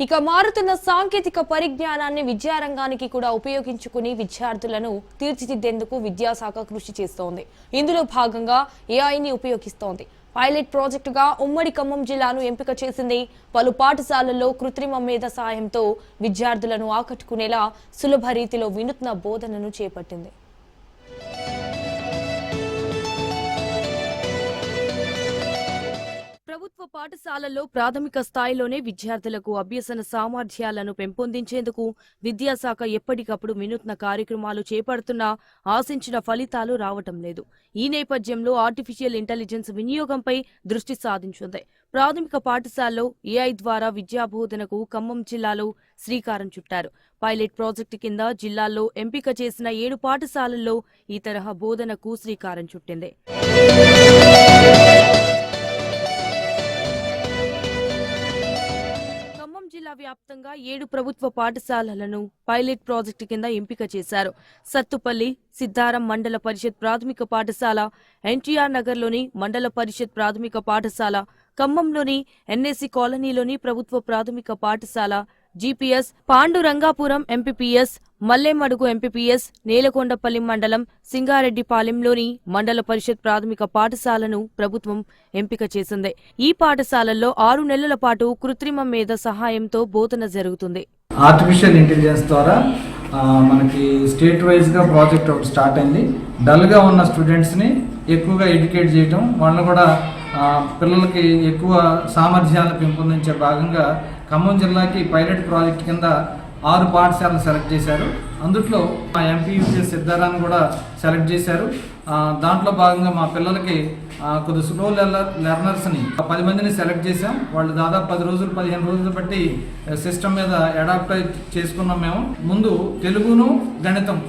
ఇక మారుతున్న సాంకేతిక పరిజ్ఞానాన్ని విద్యారంగానికి కూడా ఉపయోగించుకుని విద్యార్థులను తీర్చిదిద్దేందుకు విద్యాశాఖ కృషి చేస్తోంది. ఇందులో భాగంగా ఏఐని ఉపయోగిస్తోంది. పైలట్ ప్రాజెక్టుగా ఉమ్మడి ఖమ్మం జిల్లాను ఎంపిక చేసింది. పలు పాఠశాలల్లో కృత్రిమ మేధ సాయంతో విద్యార్థులను ఆకట్టుకునేలా సులభ రీతిలో వినూత్న బోధనను చేపట్టింది. ప్రభుత్వ పాఠశాలల్లో ప్రాథమిక స్థాయిలోనే విద్యార్థులకు అభ్యసన సామర్థ్యాలను పెంపొందించేందుకు విద్యాశాఖ ఎప్పటికప్పుడు వినూత్న కార్యక్రమాలు చేపడుతున్నా ఆశించిన ఫలితాలు రావటం లేదు. ఈ నేపథ్యంలో ఆర్టిఫిషియల్ ఇంటెలిజెన్స్ వినియోగంపై దృష్టి సాధించింది. ప్రాథమిక పాఠశాలలో ఏఐ ద్వారా విద్యాబోధనకు ఖమ్మం జిల్లాలో శ్రీకారం చుట్టారు. పైలట్ ప్రాజెక్టు కింద జిల్లాల్లో ఎంపిక చేసిన 7 పాఠశాలల్లో ఈ తరహా బోధనకు శ్రీకారం చుట్టింది. జిల్లా వ్యాప్తంగా 7 ప్రభుత్వ పాఠశాలలను పైలట్ ప్రాజెక్టు కింద ఎంపిక చేశారు. సత్తుపల్లి సిద్ధారం మండల పరిషత్ ప్రాథమిక పాఠశాల, ఎన్టీఆర్ నగర్లోని మండల పరిషత్ ప్రాథమిక పాఠశాల, ఖమ్మంలోని ఎన్ఎస్సి కాలనీలోని ప్రభుత్వ ప్రాథమిక పాఠశాల, GPS Pandurangapuram MPPS, Mallemadugu MPPS, Nelakondapalli మండలం సింగారెడ్డిపాలెంలోని మండల పరిషత్ ప్రాథమిక పాఠశాలను ప్రభుత్వం ఎంపిక చేసింది. ఈ పాఠశాలల్లో 6 నెలల పాటు కృత్రిమ మేధ సహాయంతో బోధన జరుగుతుంది. ఆర్టిఫిషియల్ ఇంటెలిజెన్స్ ద్వారా మనకి స్టేట్ వైజ్ గా ప్రాజెక్ట్ ఒకటి స్టార్ట్ అయింది. డల్ గా ఉన్న స్టూడెంట్స్ ని ఎక్కువగా ఎడ్యుకేట్ చేయటం, వాళ్ళని కూడా పిల్లలకి ఎక్కువ సామర్థ్యాలు పెంపొందించే భాగంగా ఖమ్మం జిల్లాకి పైలట్ ప్రాజెక్ట్ కింద 6 పాఠశాలను సెలెక్ట్ చేశారు. అందులో మా ఎంపీయూపీఎస్ సిద్ధారాన్ని కూడా సెలెక్ట్ చేశారు. దాంట్లో భాగంగా మా పిల్లలకి కొద్ది స్లో లెర్నర్స్ని 10 మందిని సెలెక్ట్ చేశాం. వాళ్ళు దాదాపు 10 రోజులు 15 రోజులు బట్టి సిస్టమ్ మీద అడాప్ట్ చేసుకున్నాం. మేము ముందు తెలుగును గణితం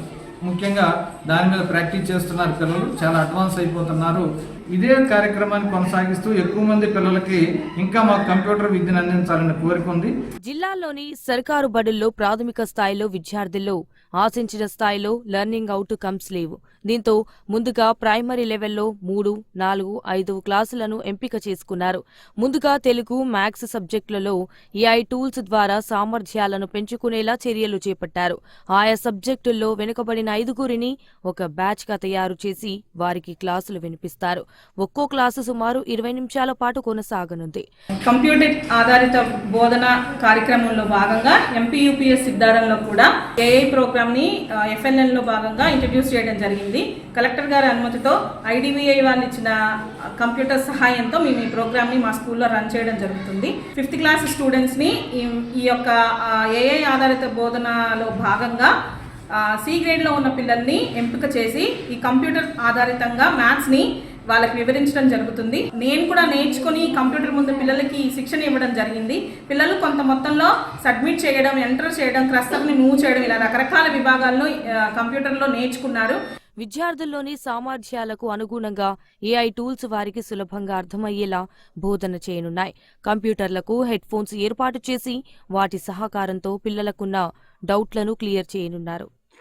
ముఖ్యంగా దాని మీద ప్రాక్టీస్ చేస్తున్నారు. పిల్లలు చాలా అడ్వాన్స్ అయిపోతున్నారు. ఇదే కార్యక్రమాన్ని కొనసాగిస్తూ ఎక్కువ మంది పిల్లలకి ఇంకా మాకు కంప్యూటర్ విద్యను అందించాలని కోరిక ఉంది. జిల్లాలోని సర్కారు బడుల్లో ప్రాథమిక స్థాయిలో విద్యార్థుల్లో ఆశించిన స్థాయిలో లెర్నింగ్ అవుట్కమ్స్ లేవు. దీంతో ముందుగా ప్రైమరీ లెవెల్లో 3, 4, 5 క్లాసులను ఎంపిక చేసుకున్నారు. ముందుగా తెలుగు, మ్యాథ్స్ సబ్జెక్టులలో ఏఐ టూల్స్ ద్వారా సామర్థ్యాలను పెంచుకునేలా చర్యలు చేపట్టారు. ఆయా సబ్జెక్టుల్లో వెనుకబడిన 5గురిని ఒక బ్యాచ్గా తయారు చేసి వారికి క్లాసులు వినిపిస్తారు. ఒక్కో క్లాసు సుమారు 20 నిమిషాల పాటు కొనసాగనుంది. కంప్యూటర్ ఆధారిత బోధన కార్యక్రమంలో భాగంగా ఎంపీయూపీఎస్ సిద్ధారంలో కూడా ఏఐ ప్రోగ్రామ్ ని ఎఫ్ఎన్ఎల్ లో భాగంగా ఇంట్రడ్యూస్ చేయడం జరిగింది. కలెక్టర్ గారి అనుమతితో ఐడిబిఐ వాళ్ళు ఇచ్చిన కంప్యూటర్ సహాయంతో మేము ఈ ప్రోగ్రామ్ ని మా స్కూల్లో రన్ చేయడం జరుగుతుంది. 5th క్లాస్ స్టూడెంట్స్ ని ఈ యొక్క ఏఐ ఆధారిత బోధనలో భాగంగా సి గ్రేడ్ లో ఉన్న పిల్లల్ని ఎంపిక చేసి ఈ కంప్యూటర్ ఆధారితంగా మ్యాథ్స్ ని వాళ్ళకి వివరించడం జరుగుతుంది. నేను కూడా నేర్చుకుని కంప్యూటర్ ముందు పిల్లలకి శిక్షణ ఇవ్వడం జరిగింది. పిల్లలు కొంత మొత్తంలో సబ్మిట్ చేయడం, ఎంటర్ చేయడం, క్రస్టర్ని మూవ్ చేయడం, ఇలా రకరకాల విభాగాల్లో కంప్యూటర్లో నేర్చుకున్నారు. విద్యార్థుల్లోని సామర్థ్యాలకు అనుగుణంగా ఏఐ టూల్స్ వారికి సులభంగా అర్థమయ్యేలా బోధన చేయనున్నాయి. కంప్యూటర్లకు హెడ్ ఫోన్స్ ఏర్పాటు చేసి వాటి సహకారంతో పిల్లలకున్న డౌట్లను క్లియర్ చేయనున్నారు.